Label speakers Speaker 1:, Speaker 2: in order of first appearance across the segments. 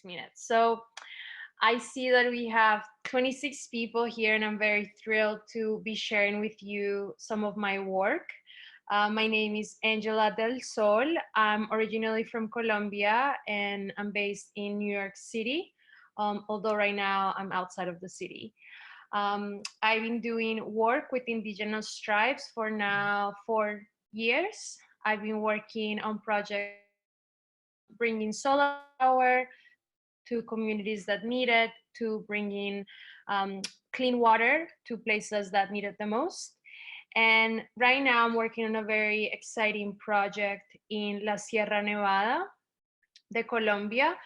Speaker 1: minutes. So I see that we have 26 people here, and I'm very thrilled to be sharing with you some of my work. My name is Angela Del Sol. I'm originally from Colombia, and I'm based in New York City, although right now I'm outside of the city. I've been doing work with Indigenous tribes for now 4 years. I've been working on projects bringing solar power to communities that need it, to bringing clean water to places that need it the most. And right now I'm working on a very exciting project in La Sierra Nevada de Colombia.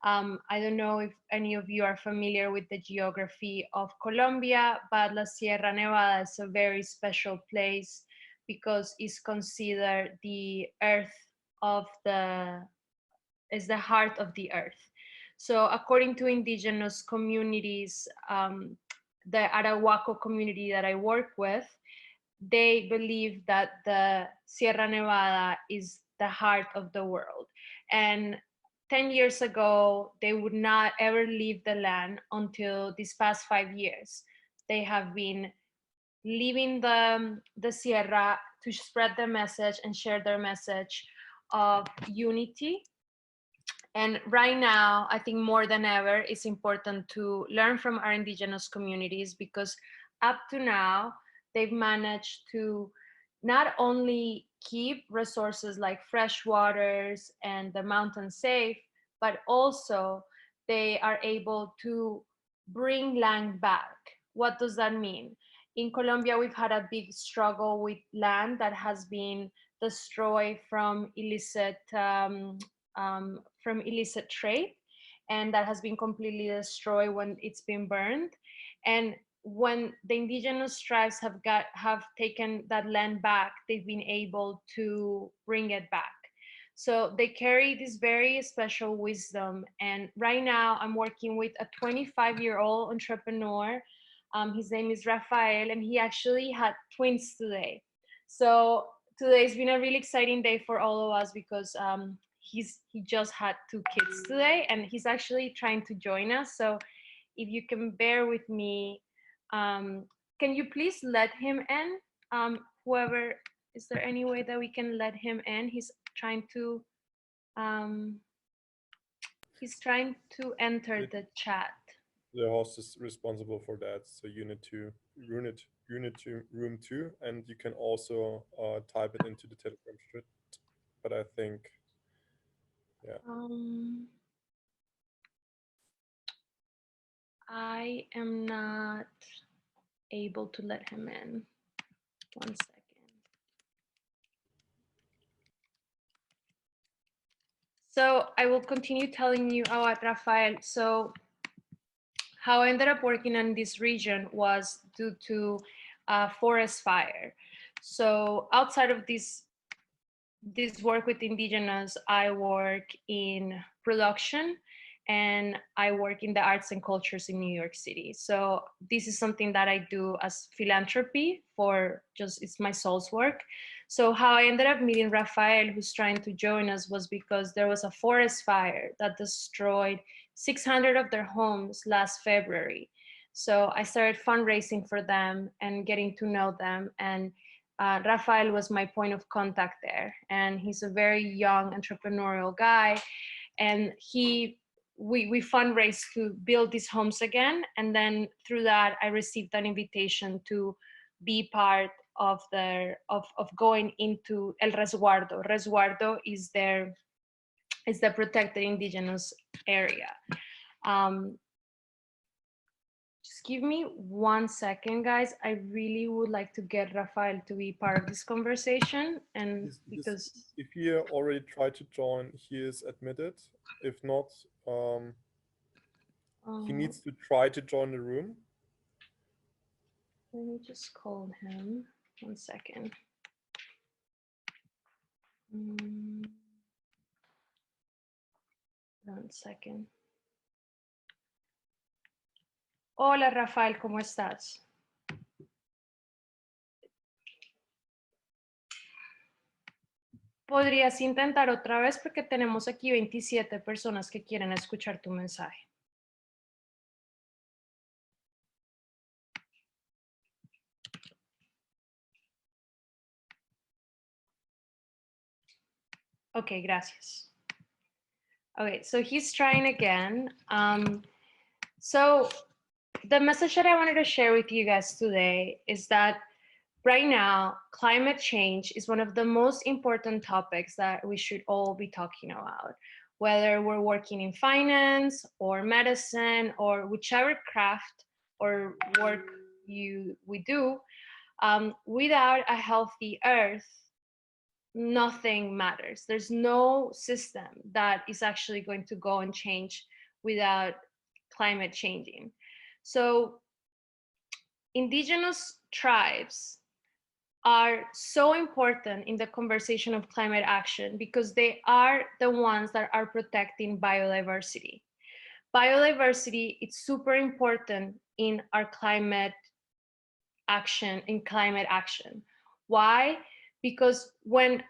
Speaker 1: I don't know if any of you are familiar with the geography of Colombia, but La Sierra Nevada is a very special place because it's considered the earth of is the heart of the earth. So according to indigenous communities, the Arahuaco community that I work with, they believe that the Sierra Nevada is the heart of the world. And 10 years ago, they would not ever leave the land until these past 5 years. They have been leaving the Sierra to spread the message and share their message of unity. And right now, I think more than ever, it's important to learn from our indigenous communities, because up to now, they've managed to not only keep resources like fresh waters and the mountain safe, but also they are able to bring land back. What does that mean? In Colombia, we've had a big struggle with land that has been destroyed from illicit trade, and that has been completely destroyed when it's been burned. And when the indigenous tribes have taken that land back, they've been able to bring it back. So they carry this very special wisdom. And right now I'm working with a 25-year-old entrepreneur. His name is Rafael, and he actually had twins today. So today's been a really exciting day for all of us, because he just had 2 kids today, and he's actually trying to join us. So if you can bear with me, can you please let him in? Whoever, is there any way that we can let him in? He's trying to enter the chat.
Speaker 2: The host is responsible for that, so unit room 2, and you can also type it into the Telegram chat. But I think, yeah.
Speaker 1: I am not able to let him in. 1 second. So I will continue telling you about Rafael. So how I ended up working in this region was due to a forest fire. So outside of this work with Indigenous, I work in production, and I work in the arts and cultures in New York City. So this is something that I do as philanthropy for it's my soul's work. So how I ended up meeting Rafael, who's trying to join us, was because there was a forest fire that destroyed 600 of their homes last February. So I started fundraising for them and getting to know them. And Rafael was my point of contact there. And he's a very young entrepreneurial guy. And we fundraised to build these homes again. And then through that, I received an invitation to be part of going into El Resguardo. Resguardo is the protected indigenous area. Just give me 1 second, guys. I really would like to get Rafael to be part of this conversation. And because
Speaker 2: if he already tried to join, he is admitted. If not, he needs to try to join the room.
Speaker 1: Let me just call him. 1 second. 1 second. Hola, Rafael, ¿cómo estás? Podrías intentar otra vez porque tenemos aquí 27 personas que quieren escuchar tu mensaje. Okay, gracias. Okay, so he's trying again. So the message that I wanted to share with you guys today is that right now, climate change is one of the most important topics that we should all be talking about, whether we're working in finance or medicine or whichever craft or work we do. Without a healthy earth, nothing matters. There's no system that is actually going to go and change without climate changing. So indigenous tribes are so important in the conversation of climate action because they are the ones that are protecting biodiversity. Biodiversity is super important in our climate action. Why? Because when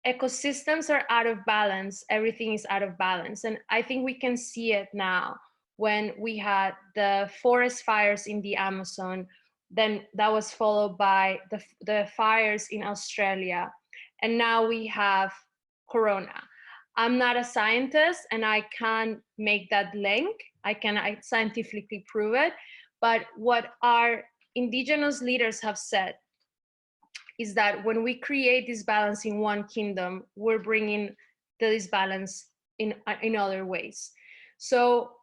Speaker 1: ecosystems are out of balance, everything is out of balance. And I think we can see it now when we had the forest fires in the Amazon, then that was followed by the fires in Australia. And now we have Corona. I'm not a scientist and I can't make that link. I scientifically prove it. But what our indigenous leaders have said is that when we create this balance in one kingdom, we're bringing the disbalance in other ways. So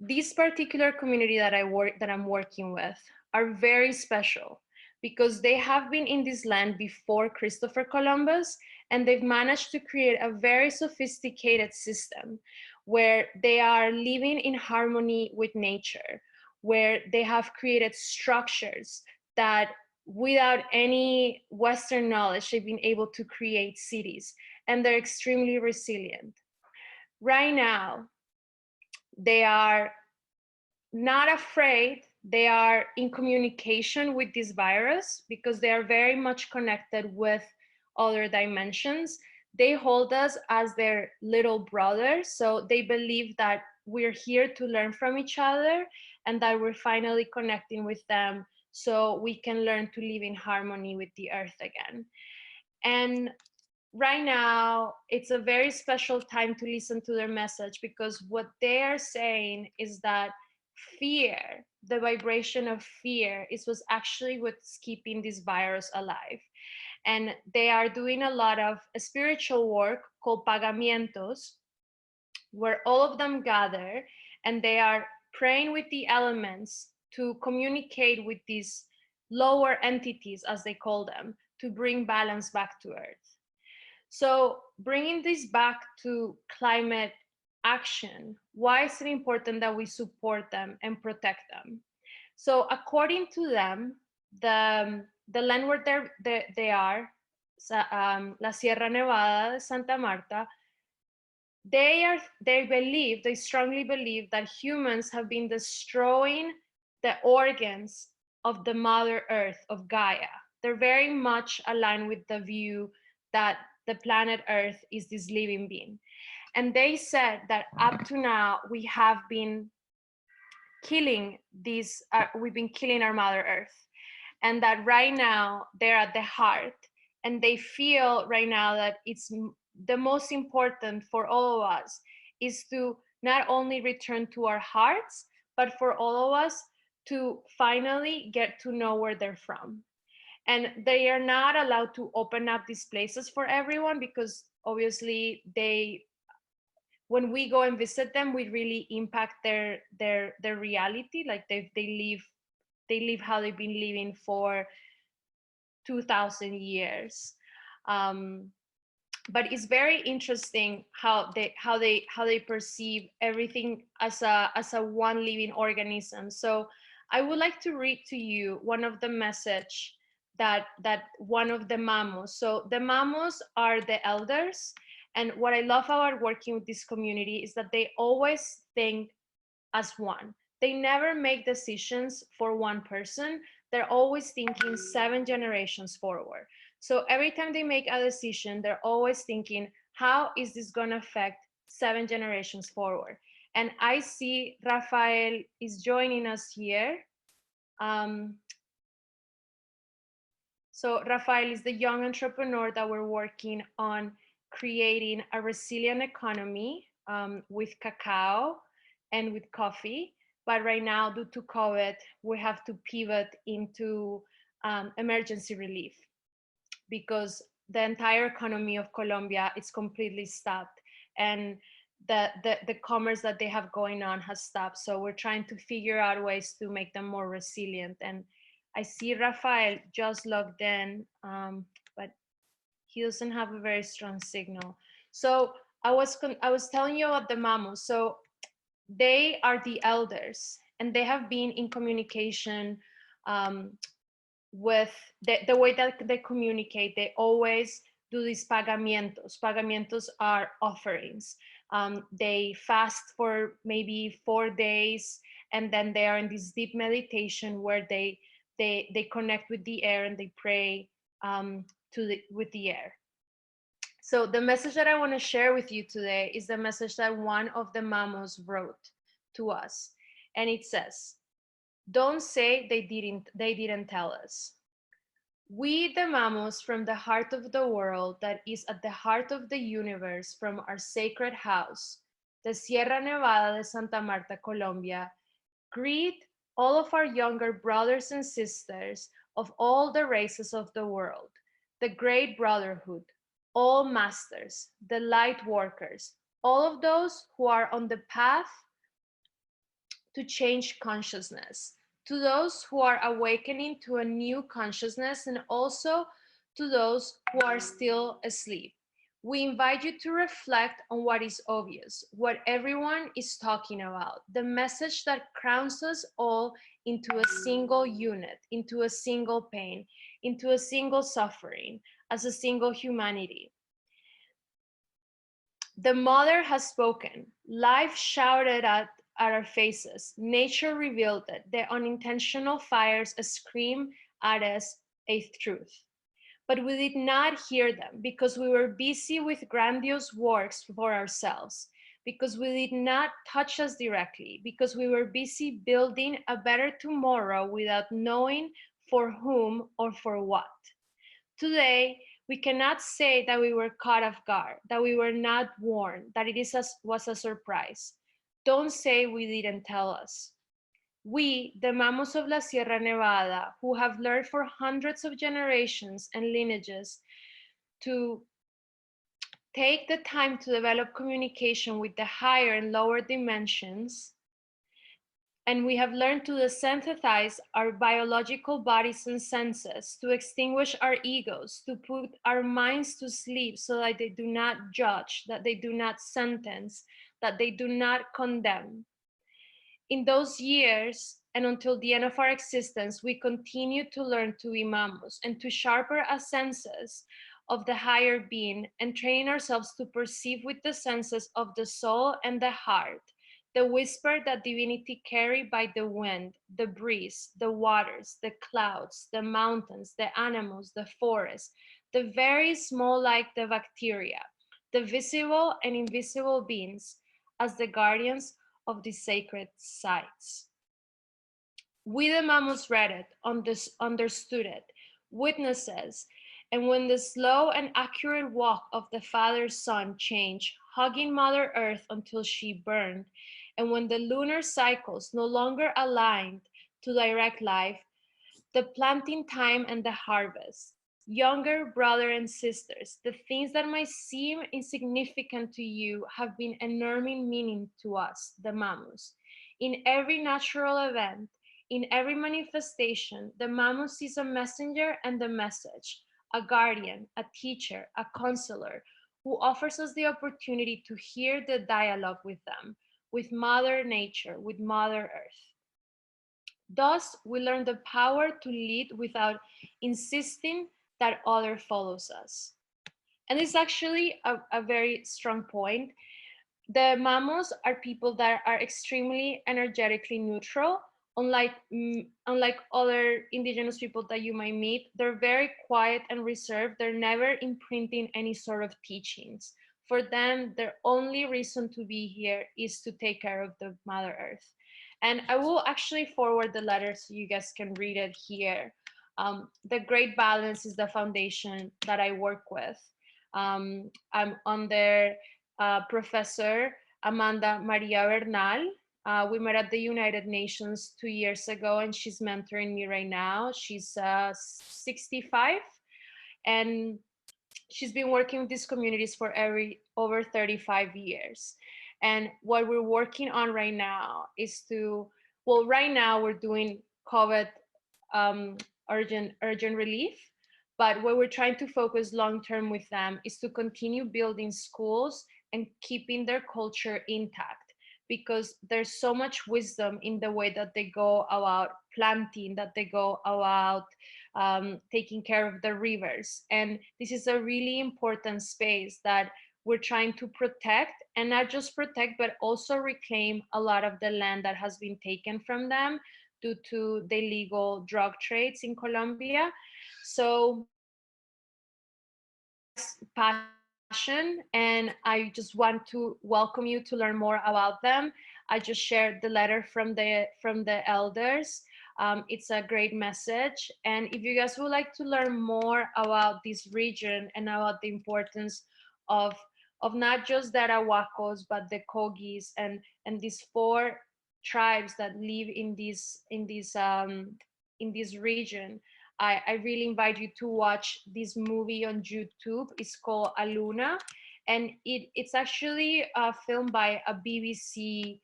Speaker 1: this particular community that I'm working with are very special because they have been in this land before Christopher Columbus, and they've managed to create a very sophisticated system where they are living in harmony with nature, where they have created structures that without any Western knowledge, they've been able to create cities, and they're extremely resilient. Right now, they are not afraid. They are in communication with this virus because they are very much connected with other dimensions. They hold us as their little brothers. So they believe that we're here to learn from each other and that we're finally connecting with them so we can learn to live in harmony with the earth again. And right now, it's a very special time to listen to their message because what they are saying is that fear, the vibration of fear, is what's actually what's keeping this virus alive. And they are doing a lot of spiritual work called pagamientos, where all of them gather and they are praying with the elements to communicate with these lower entities, as they call them, to bring balance back to Earth. So bringing this back to climate action, why is it important that we support them and protect them? So according to them, the land where they are, La Sierra Nevada de Santa Marta, they strongly believe that humans have been destroying the organs of the Mother Earth, of Gaia. They're very much aligned with the view that the planet Earth is this living being. And they said that up to now, we have been killing we've been killing our Mother Earth. And that right now, they're at the heart. And they feel right now that it's the most important for all of us is to not only return to our hearts, but for all of us to finally get to know where they're from. And they are not allowed to open up these places for everyone because obviously when we go and visit them, we really impact their reality. Like they live how they've been living for 2,000 years. But it's very interesting how they perceive everything as a one living organism. So I would like to read to you one of the message that one of the mamos. So the mamos are the elders, and what I love about working with this community is that they always think as one. They never make decisions for one person. They're always thinking 7 generations forward. So every time they make a decision, they're always thinking, how is this going to affect 7 generations forward? And I see Rafael is joining us here. Um, so Rafael is the young entrepreneur that we're working on creating a resilient economy with cacao and with coffee. But right now, due to COVID, we have to pivot into emergency relief because the entire economy of Colombia is completely stopped, and the commerce that they have going on has stopped. So we're trying to figure out ways to make them more resilient. And I see Rafael just logged in, but he doesn't have a very strong signal. So I was telling you about the mamos. So they are the elders, and they have been in communication um, with the way that they communicate. They always do these pagamientos. Pagamientos are offerings. They fast for maybe 4 days, and then they are in this deep meditation where they connect with the air and they pray with the air. So the message that I want to share with you today is the message that one of the mamos wrote to us, and it says, "Don't say they didn't tell us. We, the mamos from the heart of the world that is at the heart of the universe, from our sacred house, the Sierra Nevada de Santa Marta, Colombia, greet all of our younger brothers and sisters of all the races of the world, the great brotherhood, all masters, the light workers, all of those who are on the path to change consciousness, to those who are awakening to a new consciousness, and also to those who are still asleep. We invite you to reflect on what is obvious, what everyone is talking about, the message that crowns us all into a single unit, into a single pain, into a single suffering, as a single humanity. The mother has spoken. Life shouted at our faces. Nature revealed it. The unintentional fires scream at us a truth. But we did not hear them because we were busy with grandiose works for ourselves, because we did not touch us directly, because we were busy building a better tomorrow without knowing for whom or for what. Today, we cannot say that we were caught off guard, that we were not warned, that was a surprise. Don't say we didn't tell us. We, the Mamos of la Sierra Nevada, who have learned for hundreds of generations and lineages to take the time to develop communication with the higher and lower dimensions, and we have learned to desensitize our biological bodies and senses, to extinguish our egos, to put our minds to sleep so that they do not judge, that they do not sentence, that they do not condemn. In those years and until the end of our existence, we continue to learn to be mamos and to sharpen our senses of the higher being, and train ourselves to perceive with the senses of the soul and the heart the whisper that divinity carried by the wind, the breeze, the waters, the clouds, the mountains, the animals, the forests, the very small like the bacteria, the visible and invisible beings as the guardians of the sacred sites. We the mammals read it, understood it, witnesses, and when the slow and accurate walk of the father sun changed, hugging Mother Earth until she burned, and when the lunar cycles no longer aligned to direct life, the planting time and the harvest, younger brother and sisters, the things that might seem insignificant to you have been enormous meaning to us, the mammals. In every natural event, in every manifestation, the mammoth is a messenger and a message, a guardian, a teacher, a counselor, who offers us the opportunity to hear the dialogue with them, with Mother Nature, with Mother Earth. Thus, we learn the power to lead without insisting that other follows us. And it's actually a very strong point. The mamos are people that are extremely energetically neutral unlike other indigenous people that you might meet, they're very quiet and reserved. They're never imprinting any sort of teachings. For them, their only reason to be here is to take care of the Mother Earth. And I will actually forward the letter so you guys can read it here. The Great Balance is the foundation that I work with. I'm under Professor Amanda Maria Bernal. We met at the United Nations 2 years ago, and she's mentoring me right now. She's 65, and she's been working with these communities for over 35 years. And what we're working on right now is right now we're doing COVID um, urgent relief. But what we're trying to focus long term with them is to continue building schools and keeping their culture intact, because there's so much wisdom in the way that they go about planting, that they go about taking care of the rivers. And this is a really important space that we're trying to protect, and not just protect, but also reclaim a lot of the land that has been taken from them due to the illegal drug trades in Colombia. So passion, and I just want to welcome you to learn more about them. I just shared the letter from the elders. It's a great message, and if you guys would like to learn more about this region and about the importance of not just the Arahuacos but the Kogis and these four tribes that live in this region, I really invite you to watch this movie on YouTube. It's called Aluna, and it's actually filmed by a BBC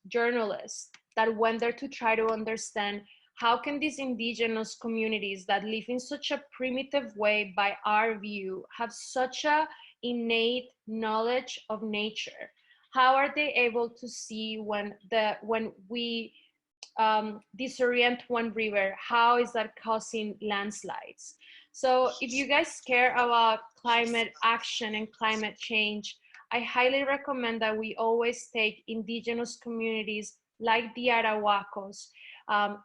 Speaker 1: journalist that went there to try to understand how can these indigenous communities that live in such a primitive way by our view have such a innate knowledge of nature. How are they able to see when we disorient one river, how is that causing landslides? So if you guys care about climate action and climate change, I highly recommend that we always take indigenous communities like the Arahuacos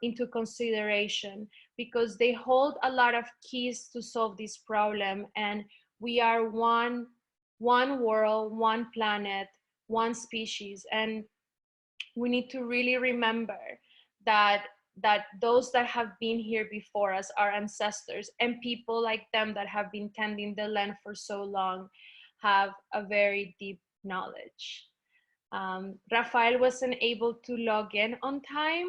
Speaker 1: into consideration, because they hold a lot of keys to solve this problem. And we are one world, one planet, one species. And we need to really remember that those that have been here before us, our ancestors, and people like them that have been tending the land for so long, have a very deep knowledge. Rafael wasn't able to log in on time,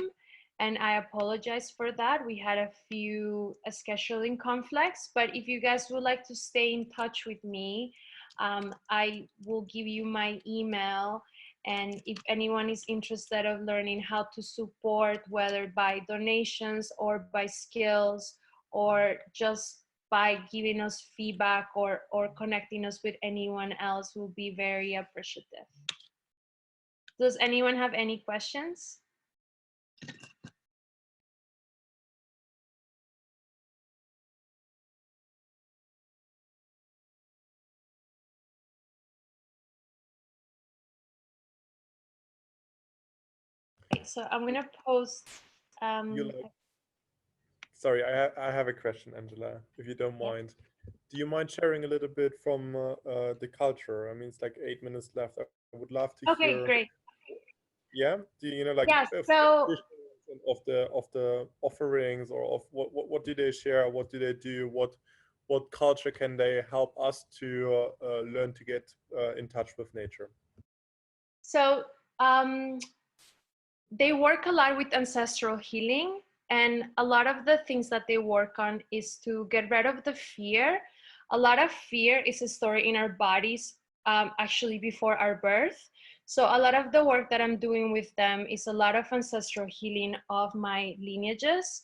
Speaker 1: and I apologize for that. We had a few scheduling conflicts, but if you guys would like to stay in touch with me, I will give you my email. And if anyone is interested of learning how to support, whether by donations or by skills, or just by giving us feedback or connecting us with anyone else, will be very appreciative. Does anyone have any questions? Okay, so I'm gonna post.
Speaker 2: You like, sorry, I have a question, Angela, if you don't
Speaker 1: Yeah.
Speaker 2: mind. Do you mind sharing a little bit from the culture? I mean, it's like 8 minutes left. I would love to hear.
Speaker 1: Okay, great.
Speaker 2: Yeah, do you know like
Speaker 1: Yeah. So
Speaker 2: of the offerings, or of what do they share? What do they do? What culture can they help us to learn to get in touch with nature?
Speaker 1: so they work a lot with ancestral healing, and a lot of the things that they work on is to get rid of the fear. A lot of fear is stored in our bodies, actually before our birth. So a lot of the work that I'm doing with them is a lot of ancestral healing of my lineages.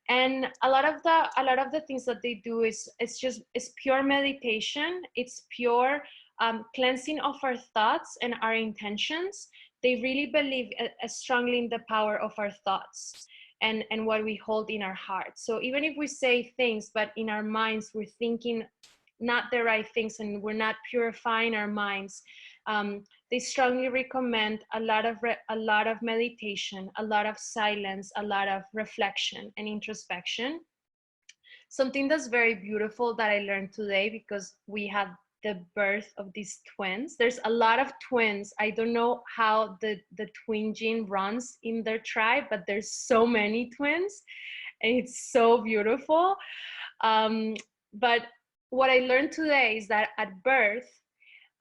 Speaker 1: And a lot of the things that they do is it's pure meditation. It's pure cleansing of our thoughts and our intentions. They really believe strongly in the power of our thoughts and what we hold in our hearts. So even if we say things, but in our minds we're thinking not the right things and we're not purifying our minds, they strongly recommend a lot of meditation, a lot of silence, a lot of reflection and introspection. Something that's very beautiful that I learned today, because we had the birth of these twins. There's a lot of twins. I don't know how the twin gene runs in their tribe, but there's so many twins, and it's so beautiful. Um, but what I learned today is that at birth,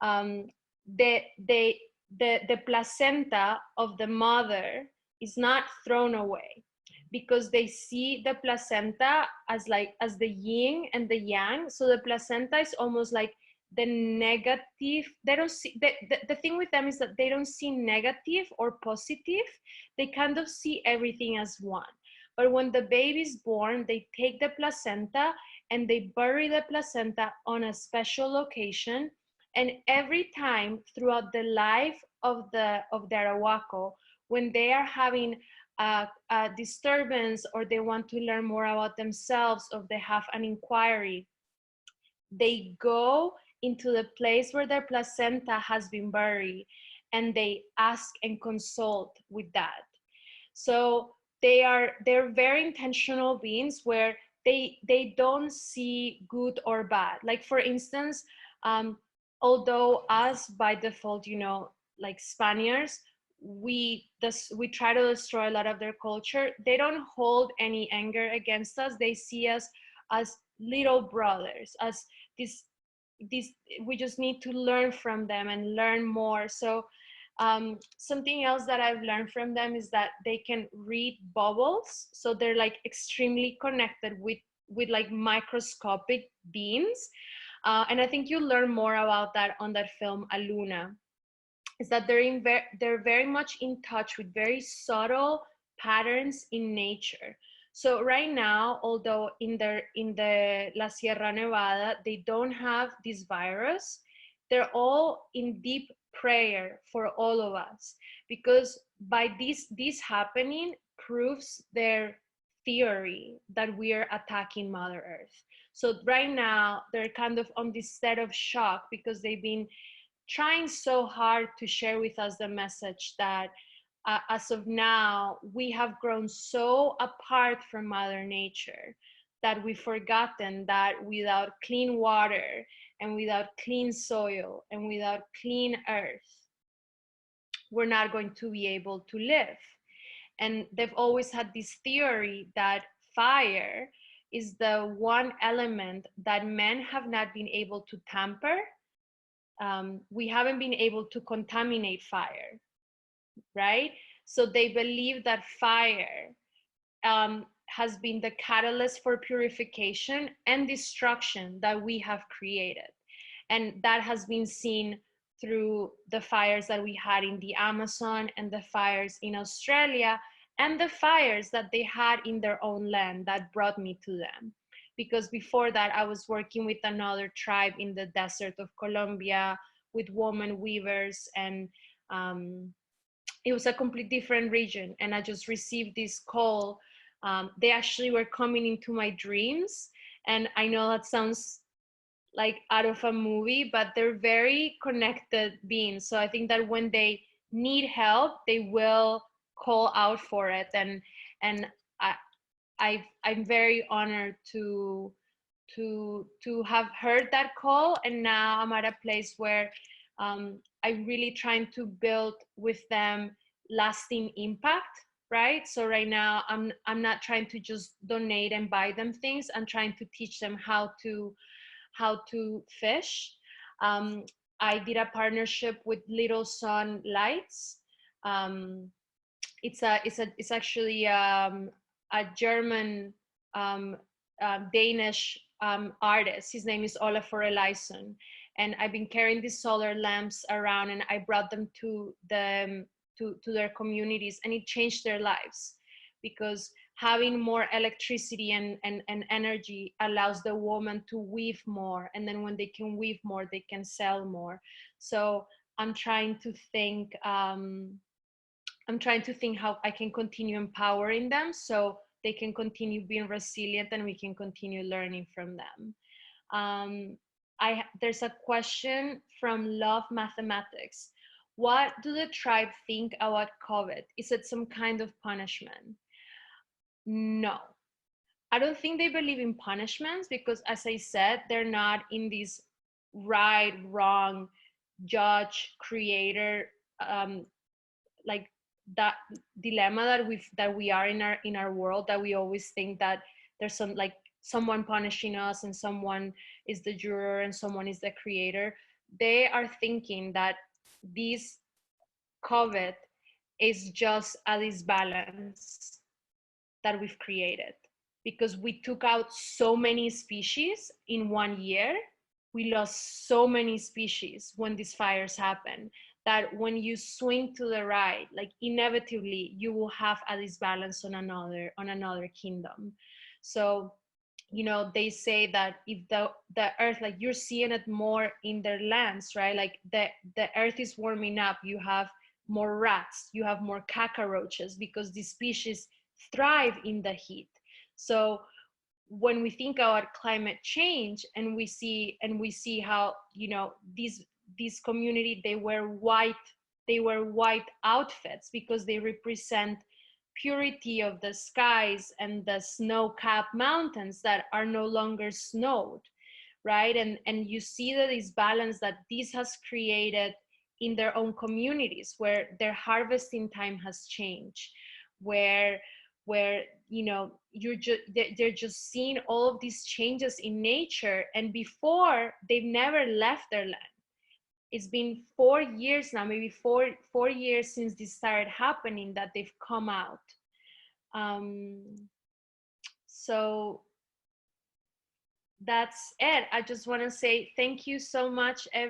Speaker 1: um, the, the, the placenta of the mother is not thrown away, because they see the placenta as like as the yin and the yang. So the placenta is almost like the negative. They don't see the thing with them is that they don't see negative or positive. They kind of see everything as one. But when the baby is born, they take the placenta and they bury the placenta on a special location. And every time throughout the life of the Arawako, when they are having a disturbance, or they want to learn more about themselves, or they have an inquiry, they go into the place where their placenta has been buried, and they ask and consult with that. So they're very intentional beings, where they don't see good or bad. Like, for instance, although us by default, like Spaniards, we try to destroy a lot of their culture. They don't hold any anger against us. They see us as little brothers, as this we just need to learn from them and learn more. So something else that I've learned from them is that they can read bubbles. So they're like extremely connected with like microscopic beings. And I think you'll learn more about that on that film, Aluna. Is that they're very much in touch with very subtle patterns in nature. So right now, although in the La Sierra Nevada, they don't have this virus, they're all in deep prayer for all of us, because by this happening proves their theory that we are attacking Mother Earth. So right now they're kind of on this state of shock, because they've been trying so hard to share with us the message that as of now, we have grown so apart from Mother Nature that we've forgotten that without clean water and without clean soil and without clean earth, we're not going to be able to live. And they've always had this theory that fire is the one element that men have not been able to tamper. We haven't been able to contaminate fire, right? So they believe that fire has been the catalyst for purification and destruction that we have created. And that has been seen through the fires that we had in the Amazon, and the fires in Australia, and the fires that they had in their own land that brought me to them. Because before that, I was working with another tribe in the desert of Colombia with woman weavers, and it was a completely different region. And I just received this call. They actually were coming into my dreams. And I know that sounds like out of a movie, but they're very connected beings. So I think that when they need help, they will call out for it. And I'm very honored to have heard that call. And now I'm at a place where I'm really trying to build with them lasting impact, right? So right now I'm not trying to just donate and buy them things. I'm trying to teach them how to fish. I did a partnership with Little Sun Lights. It's actually a German Danish artist. His name is Olafur Eliasson, and I've been carrying these solar lamps around, and I brought them to their communities, and it changed their lives, because having more electricity and energy allows the woman to weave more, and then when they can weave more, they can sell more. So I'm trying to think how I can continue empowering them, so they can continue being resilient, and we can continue learning from them. there's a question from Love Mathematics. What do the tribe think about COVID? Is it some kind of punishment? No, I don't think they believe in punishments because, as I said, they're not in this right, wrong, judge, creator, um, like that dilemma that we are in our world, that we always think that there's some like someone punishing us and someone is the juror and someone is the creator. They are thinking that this COVID is just a disbalance that we've created because we took out so many species in 1 year. We lost so many species when these fires happen, that when you swing to the right, like inevitably you will have a disbalance on another kingdom. So, you know, they say that if the earth, like you're seeing it more in their lands, right? Like the earth is warming up, you have more rats, you have more cockroaches, because these species thrive in the heat. So when we think about climate change, and we see how, you know, these community, they wear white outfits because they represent purity of the skies and the snow-capped mountains that are no longer snowed, right? And you see that this balance that this has created in their own communities, where their harvesting time has changed, where where you know, they're just seeing all of these changes in nature, and before they've never left their land. It's been 4 years now, maybe four years since this started happening, that they've come out. um, so that's it. I just want to say thank you so much,